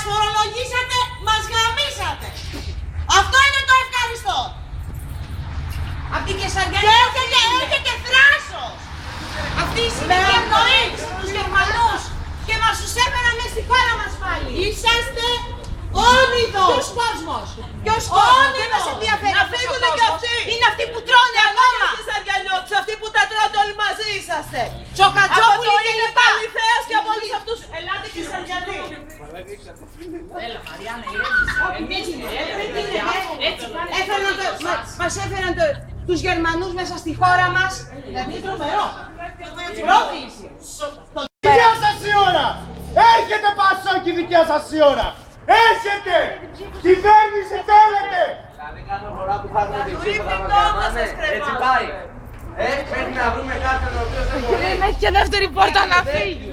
Μας φορολογήσατε, μας γαμίσατε. Αυτό είναι το ευχαριστώ. Απ' την Κεσαριανή έρχεται θράσος. Αυτή η συνήθεια ευνοής τους Γερμανούς και μας τους έφεραν μες στη χώρα μας πάλι. Είσαστε όνειδος. Ποιος κόσμος. Ποιος κόσμος. Δεν μας ενδιαφέρει. Να φύγουνε κι αυτοί. Είναι αυτοί που τρώνε ακόμα. Οι Κεσαριανιώτες, αυτοί που τα τρώτε όλοι μαζί είσαστε. Τσοκατζόπουλοι και λοιπά. Αληθέας και από όλους αυτούς. Ελάτε Κεσαριανοί. Έλα Μαριάννα, Μας έφεραν τους Γερμανούς μέσα στη χώρα μας. Δηλαδή τρομερό. Πρόκληση. Δικιά σας η ώρα! Έρχεται Πασόκι, δικιά σας η ώρα! Έρχεται! Κυβέρνηση θέλετε! Δηλαδή κάθε φορά που θα έρθουν τη ψήφο θα μας κάνουμε, έτσι πάει. Πρέπει να βρούμε κάποιον ο οποίος δεν μπορεί. δεν έχει και δεύτερη πόρτα να φύγει.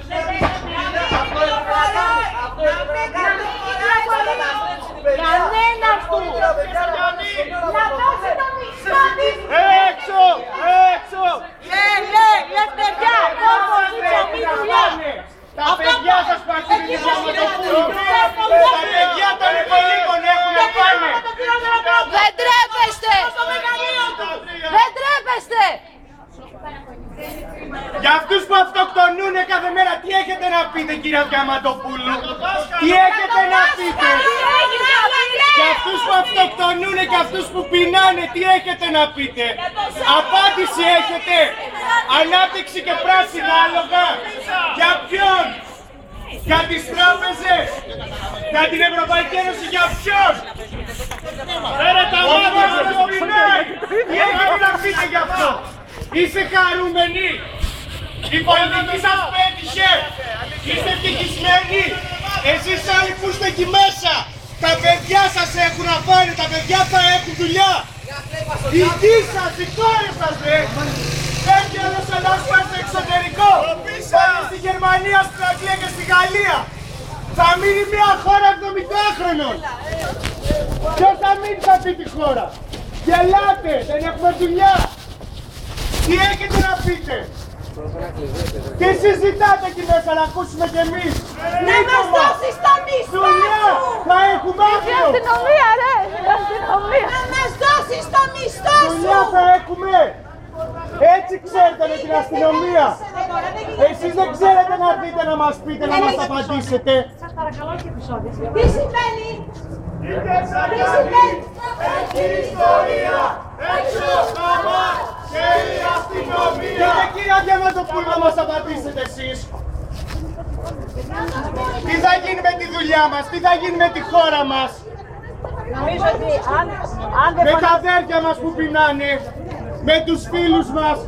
Κανένας του. Να δώσει το μισθό της. Έξω! Έξω! Λευτεριά, κόμμα, μη δουλειά. Τα παιδιά σας που ακούνε τη Διαμαντοπούλου, τα παιδιά των υπολείπων έχουν να πάνε. Δεν τρέπεστε! Δεν τρέπεστε! Για αυτούς που αυτοκτονούνε κάθε μέρα, τι έχετε να πείτε κυρία Διαμαντοπούλου? Τι έχετε να πείτε? Για αυτούς που αυτοκτονούνε και αυτούς που πεινάνε, τι έχετε να πείτε? Απάντηση έχετε? Ανάπτυξη και πράσινα άλογα? Για ποιον? Για τις τράπεζες? Για την Ευρωπαϊκή Ένωση? Για ποιον? Φέρε τα μάτια μας το πεινάει! Τι έχετε να πείτε γι' αυτό? Είστε χαρούμενοι? Η πολιτική σας πέτυχε? Είστε ευτυχισμένοι? Εσείς άλλοι που είστε εκεί μέσα, τα παιδιά σας έχουν να πάνε, τα παιδιά θα έχουν δουλειά. Οι γη σας, οι κόρες σας ρε. Φεύγει άλλος Ελλάς πάει στο εξωτερικό. Πάει στη Γερμανία, στην Αγγλία και στη Γαλλία. Θα μείνει μια χώρα 70χρονων. Ποιος θα μείνει σε αυτή τη χώρα? Γελάτε, δεν έχουμε δουλειά. Τι έχετε να πείτε? Τι συζητάτε εκεί μέσα να ακούσουμε κι εμείς? Να μας δώσεις το μισθό Δουλειά σου. θα έχουμε Η αύριο. αστυνομία, ρε! Η αστυνομία! Να μας δώσεις το μισθό σου. Δουλειά θα έχουμε. Έτσι ξέρετε με την αστυνομία. Εσείς δεν ξέρετε να δείτε να μας πείτε, να μας απαντήσετε. Σας παρακαλώ και επεισόδια. Τι συμβαίνει? Η Κεσαριανή έχει ιστορία. Έξω στόμα και η αστυνομία. Και κυρία Διαμαντοπούλου να μας απαντήσετε εσείς. Τι θα γίνει με τη δουλειά μας, τι θα γίνει με τη χώρα μας? Νομίζω ότι αν δεν Με τα αδέρφια μας που πεινάνε, με τους φίλους μας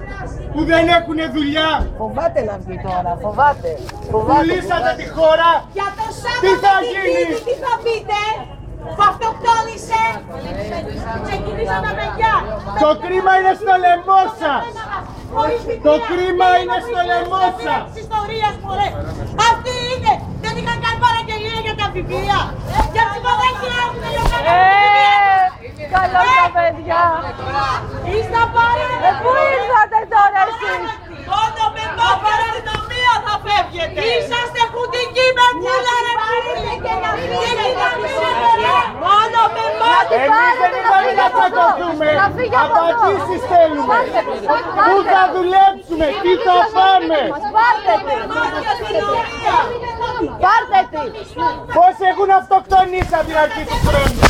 που δεν έχουν δουλειά. φοβάται να βγει τώρα, φοβάται. Πουλήσατε τη χώρα. Για το Τι θα Σάββατο γίνει? τι θα πείτε? Που αυτοκτόνησε. Ξεκινήσαν τα παιδιά. Το κρίμα είναι στο λαιμό σας. Το κρίμα είναι στο λαιμό σας. Της ιστορίας μωρέ. Αυτοί είναι. Δεν είχαν κάνει παραγγελία για τα βιβλία. Για ψυχοδέλτια έχουν τελειώσει. Καλό τα παιδιά! Είστε πάρει. Πού ήρθατε τώρα εσείς? Μόνο με μάτια αστυνομία θα φεύγετε. Είσαστε χουντικοί με μούλα ρε φίλοι. Και να φύγετε να πείσετε. Μόνο με μάτια. Εμείς δεν είπαμε να τσακωθούμε. Απαντήσεις θέλουμε. Πού θα δουλέψουμε, τι θα πάμε. Πάρτε τη! Πάρτε τη! Πώς έχουν αυτοκτονήσει από την αρχή του χρόνου.